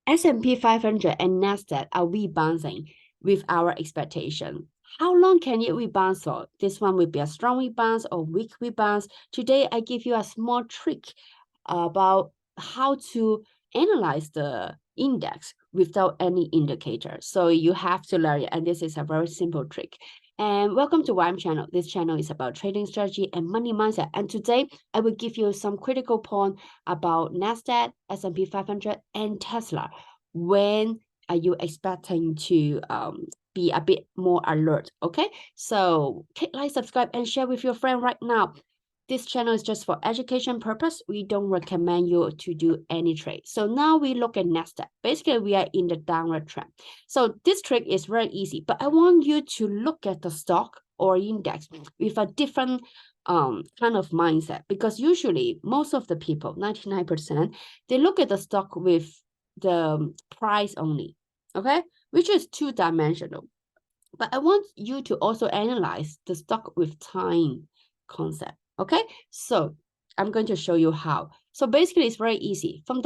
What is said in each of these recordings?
S&P 500 and Nasdaq are rebounding with our expectation. How long can it rebound for? This one will be a strong rebound or weak rebound. Today, I give you a small trick about how to analyze the index without any indicator. So you have to learn it, and this is a very simple trick. And welcome to ymchannel. This channel is about trading strategy and money mindset. And today, I will give you some critical point about Nasdaq, S&P 500, and Tesla. When are you expecting to be a bit more alert? Okay, so click like, subscribe, and share with your friend right now. This channel is just for education purpose. We don't recommend you to do any trade. So now we look at Nasdaq. Basically, we are in the downward trend. So this trick is very easy, but I want you to look at the stock or index with a different kind of mindset, because usually most of the people, 99%, they look at the stock with the price only, okay, which is two-dimensional. But I want you to also analyze the stock with time concept. Okay, so I'm going to show you how. So basically, it's very easy. From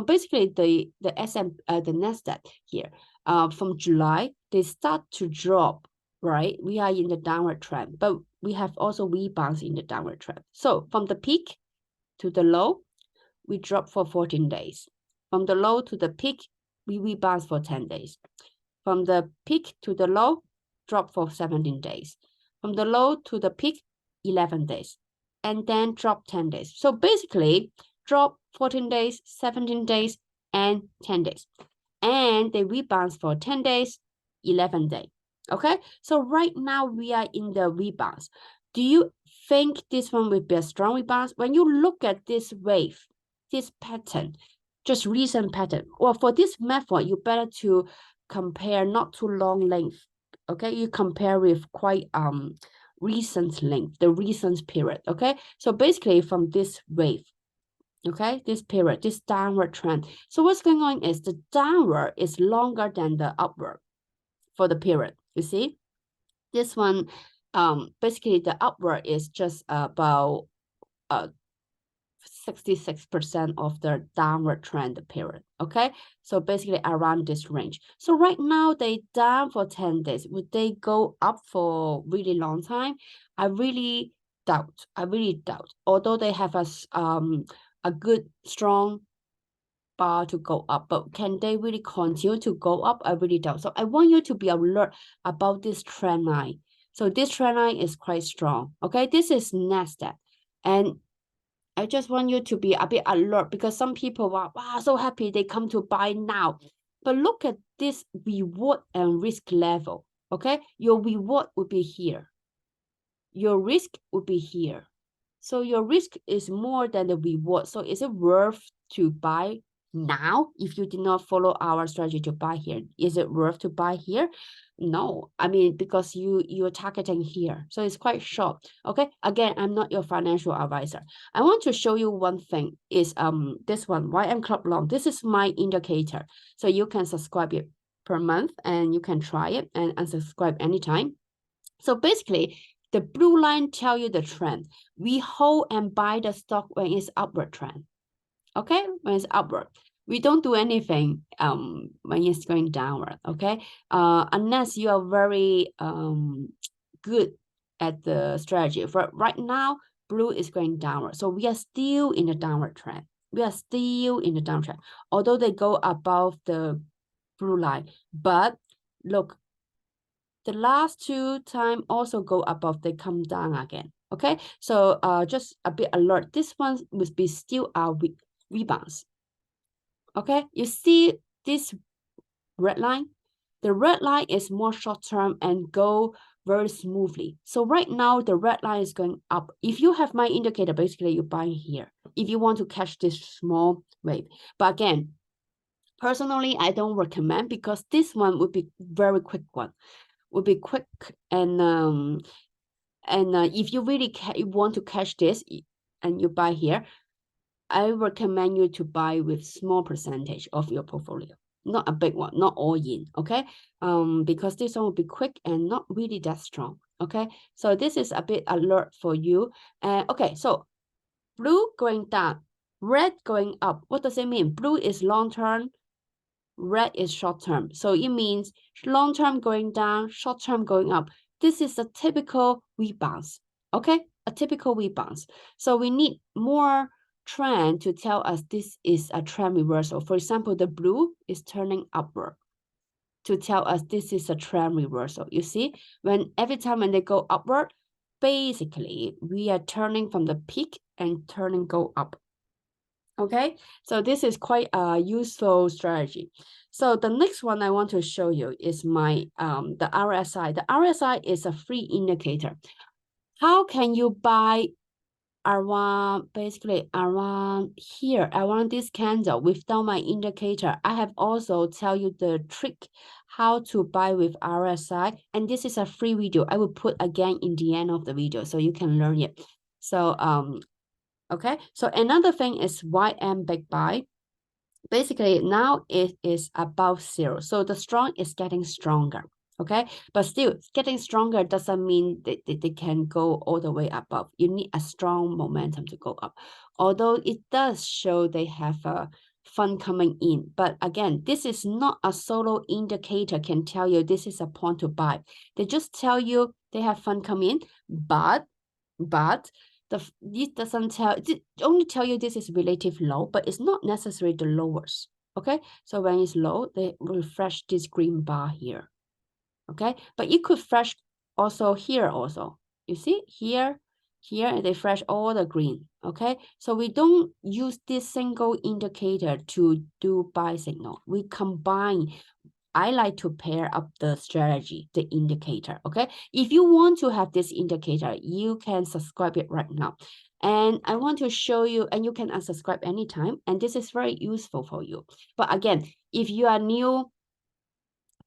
basically the the Nasdaq here, from July they start to drop. Right, we are in the downward trend, but we have also rebounds in the downward trend. So from the peak to the low, we drop for 14 days. From the low to the peak, we rebound for 10 days. From the peak to the low, drop for 17 days. From the low to the peak, 11 days. And then drop 10 days. So basically, drop 14 days, 17 days, and 10 days. And they rebound for 10 days, 11 days. Okay, so right now we are in the rebounds. Do you think this one will be a strong rebound? When you look at this wave, this pattern, just recent pattern, well, for this method, you better to compare not too long length. Okay, you compare with quite recent length, the recent period. Okay, so basically from this wave, okay, this period, this downward trend. So what's going on is the downward is longer than the upward for the period. You see, this one, basically the upward is just about 66% of the downward trend period. Okay, so basically around this range. So right now they down for 10 days. Would they go up for really long time? I really doubt. Although they have a good strong bar to go up, but can they really continue to go up? I really doubt. So I want you to be alert about this trend line. So this trend line is quite strong. Okay, this is Nasdaq, and I just want you to be a bit alert, because some people are wow, so happy they come to buy now. But look at this reward and risk level. Okay, your reward would be here. Your risk would be here. So your risk is more than the reward. So is it worth to buy now if you did not follow our strategy to buy here? Is it worth to buy here? No, I mean, because you're targeting here, so it's quite short. Okay, again, I'm not your financial advisor. I want to show you one thing is this one, YM Club Long. This is my indicator, so you can subscribe it per month and you can try it and unsubscribe anytime. So basically, the blue line tell you the trend. We hold and buy the stock when it's upward trend. Okay, when it's upward. We don't do anything when it's going downward. Okay, unless you are very good at the strategy. For right now, blue is going downward, so we are still in the downward trend. We are still in the downward trend, although they go above the blue line. But look, the last two time also go above, they come down again. Okay, so just a bit alert. This one would be still our rebounds. Okay, you see this red line? The red line is more short term and go very smoothly. So right now the red line is going up. If you have my indicator, basically you buy here if you want to catch this small wave. But again, personally, I don't recommend, because this one would be very quick one. Would be quick, and if you really want to catch this and you buy here, I recommend you to buy with small percentage of your portfolio, not a big one, not all in. Okay, because this one will be quick and not really that strong. Okay, so this is a bit alert for you. Okay, so blue going down, red going up. What does it mean? Blue is long term, red is short term. So it means long term going down, short term going up. This is a typical rebounds, okay? A typical rebounds. So we need more trend to tell us this is a trend reversal. For example, the blue is turning upward to tell us this is a trend reversal. You see, every time when they go upward, basically we are turning from the peak and go up. Okay, so this is quite a useful strategy. So the next one I want to show you is my the RSI. The RSI is a free indicator. How can you buy around, basically around here, around this candle without my indicator? I have also tell you the trick how to buy with RSI, and this is a free video. I will put again in the end of the video so you can learn it. So okay, so another thing is YM big buy. Basically now it is above 0, so the strong is getting stronger. Okay, but still getting stronger doesn't mean that they can go all the way above. You need a strong momentum to go up, although it does show they have a fund coming in. But again, this is not a solo indicator can tell you this is a point to buy. They just tell you they have fund come in, but this doesn't tell, it only tell you this is relative low, but it's not necessarily the lowest. Okay, so when it's low, they refresh this green bar here. Okay, but you could fresh also here also. You see here, and they fresh all the green. Okay, so we don't use this single indicator to do buy signal. We combine. I like to pair up the strategy, the indicator, okay? If you want to have this indicator, you can subscribe it right now. And I want to show you, and you can unsubscribe anytime, and this is very useful for you. But again, if you are new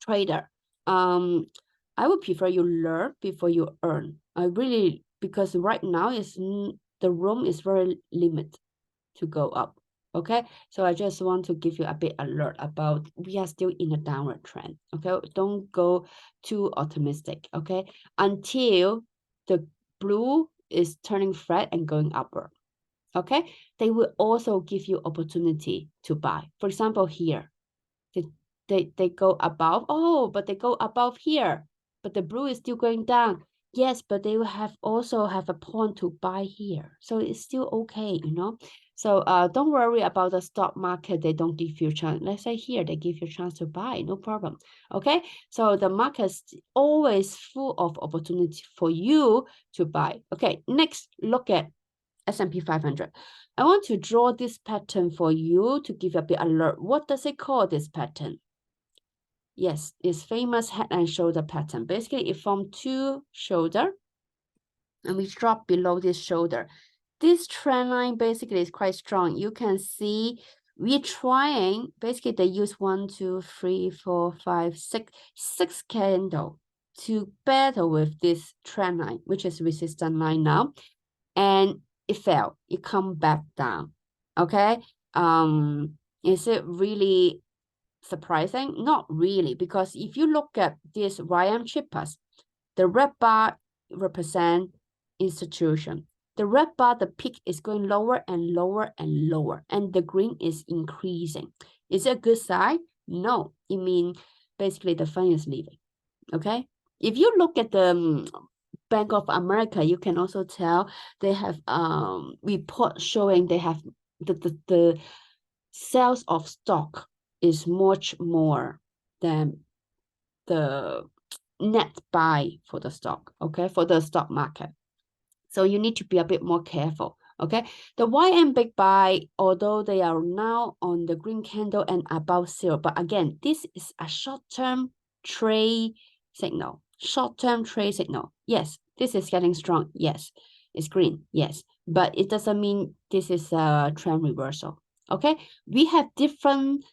trader, I would prefer you learn before you earn. I really, because right now the room is very limited to go up. Okay, so I just want to give you a bit alert about we are still in a downward trend. Okay, don't go too optimistic. Okay, until the blue is turning red and going upward. Okay, they will also give you opportunity to buy. For example, here they go above. Oh, but they go above here, but the blue is still going down. Yes, but they will also have a point to buy here, so it's still okay, you know. So don't worry about the stock market. They don't give you chance. Let's say here they give you a chance to buy, no problem. Okay, so the market is always full of opportunity for you to buy. Okay, next look at S&P 500. I want to draw this pattern for you to give a bit alert. What does it call, this pattern? Yes, it's famous head and shoulder pattern. Basically, it forms two shoulder, and we drop below this shoulder. This trend line basically is quite strong. You can see we're trying, basically they use 1, 2, 3, 4, 5, 6 candle to battle with this trend line, which is resistance line now. And it fell, it come back down. Okay. Is it really surprising? Not really, because if you look at this YM chippers, the red bar represent institution. The red bar, the peak is going lower and lower and lower, and the green is increasing. Is it a good sign? No, it means basically the fund is leaving. Okay, if you look at the Bank of America, you can also tell they have report showing they have the sales of stock is much more than the net buy for the stock, okay, for the stock market. So you need to be a bit more careful, okay? The YM big buy, although they are now on the green candle and above 0, but again, this is a short-term trade signal. Short-term trade signal. Yes, this is getting strong. Yes, it's green. Yes, but it doesn't mean this is a trend reversal. Okay, we have different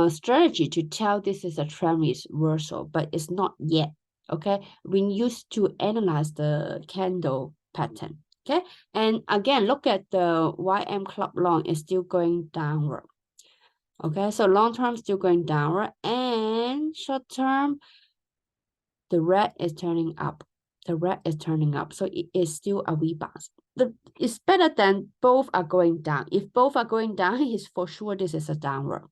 strategy to tell this is a trend reversal, but it's not yet. Okay, we used to analyze the candle pattern. Okay, and again, look at the YM club long is still going downward. Okay, so long term still going downward, and short term, the red is turning up. The red is turning up, so it is still a rebound. It's better than both are going down. If both are going down, it's for sure this is a downward,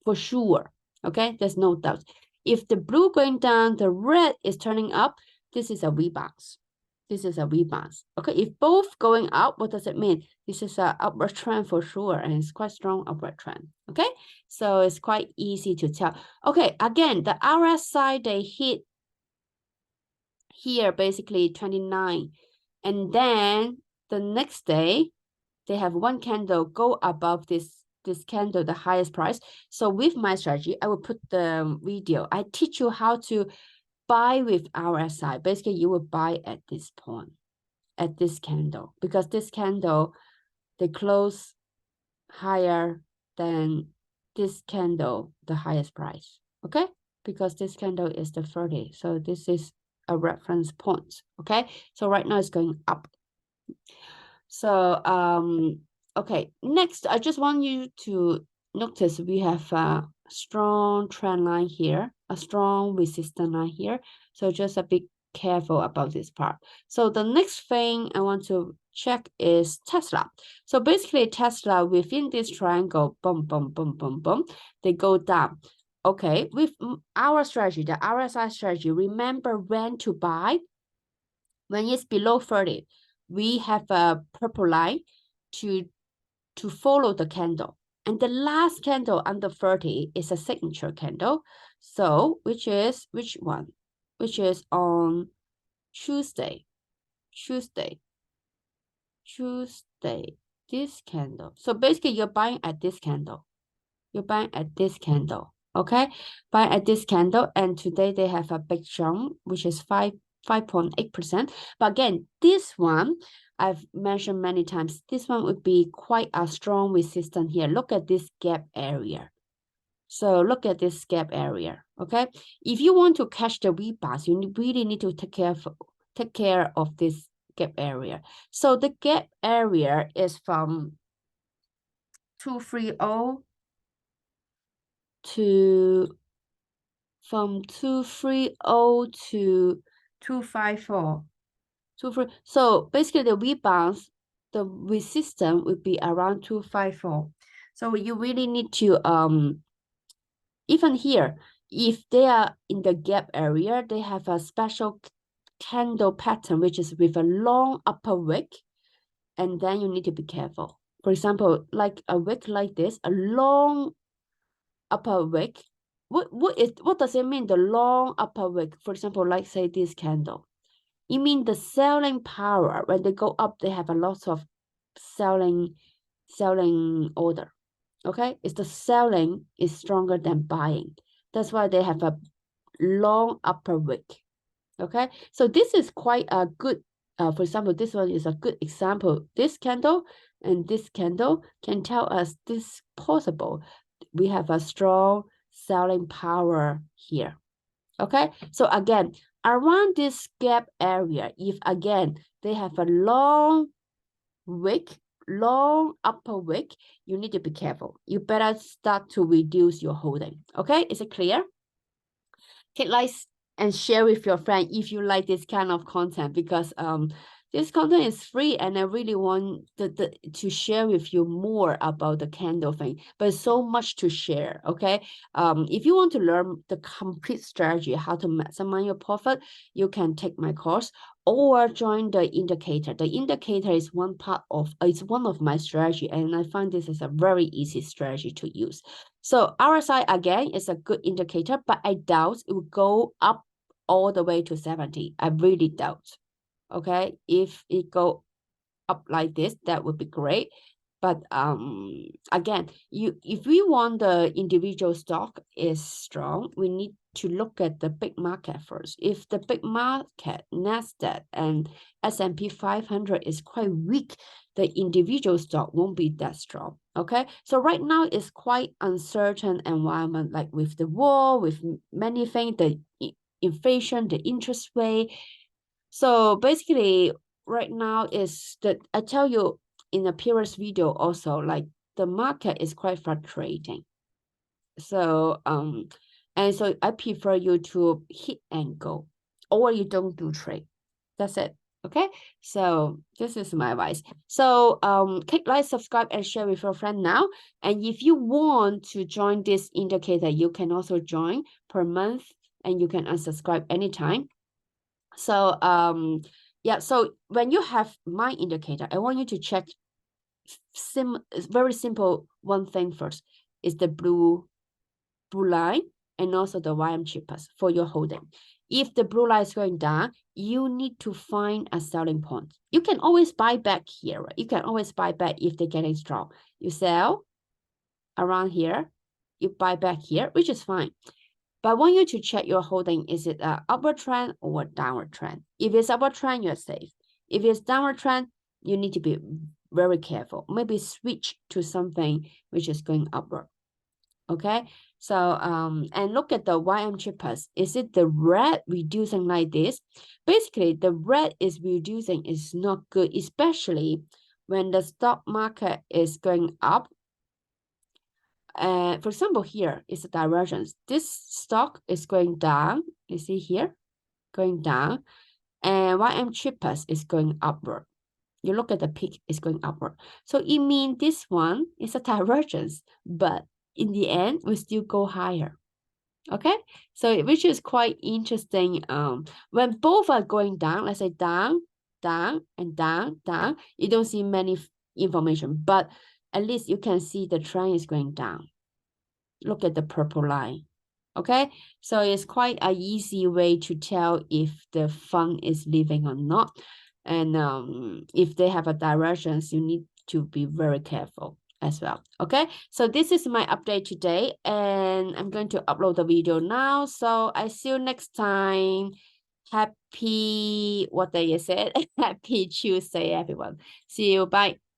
for sure. Okay, there's no doubt. If the blue going down, the red is turning up, this is a rebound. This is a rebound. Okay, if both going up, what does it mean? This is an upward trend for sure, and it's quite strong upward trend. Okay, so it's quite easy to tell. Okay, again, the RSI, they hit here basically 29, and then the next day they have one candle go above this candle, the highest price. So with my strategy, I will put the video. I teach you how to buy with RSI. Basically, you will buy at this point, at this candle, because this candle, they close higher than this candle, the highest price. Okay, because this candle is the 30. So this is a reference point. Okay, so right now it's going up. So okay, next I just want you to notice we have a strong trend line here, a strong resistance line here. So just a bit careful about this part. So the next thing I want to check is Tesla. So basically Tesla within this triangle, boom, boom, boom, boom, boom, they go down. Okay, with our strategy, the RSI strategy, remember when to buy. When it's below 30, we have a purple line to follow the candle. And the last candle under 30 is a signature candle. So which one? Which is on Tuesday, this candle. So basically you're buying at this candle. You're buying at this candle. Okay, buy at this candle, and today they have a big jump, which is 5.8%. But again, this one I've mentioned many times, this one would be quite a strong resistance here. Look at this gap area. So look at this gap area. Okay, if you want to catch the rebounds, you really need to take care of this gap area. So the gap area is from 230 to 230 to 254. So basically the rebounds, the resistance would be around 254. So you really need to even here, if they are in the gap area, they have a special candle pattern which is with a long upper wick, and then you need to be careful. For example, like a wick like this, a long upper wick. What does it mean, the long upper wick? For example, like say this candle. It means the selling power. When they go up, they have a lot of selling order. Okay, it's the selling is stronger than buying. That's why they have a long upper wick. Okay, so this is quite a good. For example, this one is a good example. This candle and this candle can tell us this possible. We have a strong selling power here. Okay, so again, around this gap area, if again they have a long wick, long upper wick, you need to be careful. You better start to reduce your holding. Okay, is it clear? Hit likes and share with your friend if you like this kind of content, because this content is free and I really want to share with you more about the candle thing, but so much to share. Okay, if you want to learn the complete strategy, how to maximize your profit, you can take my course or join the indicator. The indicator is one of my strategy, and I find this is a very easy strategy to use. So RSI again is a good indicator, but I doubt it will go up all the way to 70. I really doubt. Okay, if it go up like this, that would be great. But again, if we want the individual stock is strong, we need to look at the big market first. If the big market, Nasdaq and S&P 500 is quite weak, the individual stock won't be that strong. Okay, so right now it's quite uncertain environment, like with the war, with many things, the inflation, the interest rate. So basically, right now is that I tell you in a previous video also, like the market is quite fluctuating. So and so I prefer you to hit and go, or you don't do trade. That's it. Okay, so this is my advice. So click like, subscribe, and share with your friend now. And if you want to join this indicator, you can also join per month, and you can unsubscribe anytime. So yeah, so when you have my indicator, I want you to check very simple one thing first, is the blue line and also the YM cheapest for your holding. If the blue line is going down, you need to find a selling point. You can always buy back here, right? You can always buy back if they're getting strong. You sell around here, you buy back here, which is fine. But I want you to check your holding. Is it an upward trend or a downward trend? If it's upward trend, you're safe. If it's downward trend, you need to be very careful. Maybe switch to something which is going upward. Okay, so and look at the YM cheapest. Is it the red reducing like this? Basically, the red is reducing is not good, especially when the stock market is going up. For example, here is the divergence. This stock is going down. You see here, going down, and YM cheapest is going upward. You look at the peak, it's going upward. So it means this one is a divergence, but in the end, we still go higher. Okay, so which is quite interesting. When both are going down, let's say down, down, and down, down, you don't see many information, but at least you can see the trend is going down. Look at the purple line. Okay, so it's quite an easy way to tell if the fund is leaving or not. And if they have a divergence, you need to be very careful as well. Okay, so this is my update today, and I'm going to upload the video now. So I see you next time. Happy, what day is it? Happy Tuesday, everyone. See you. Bye.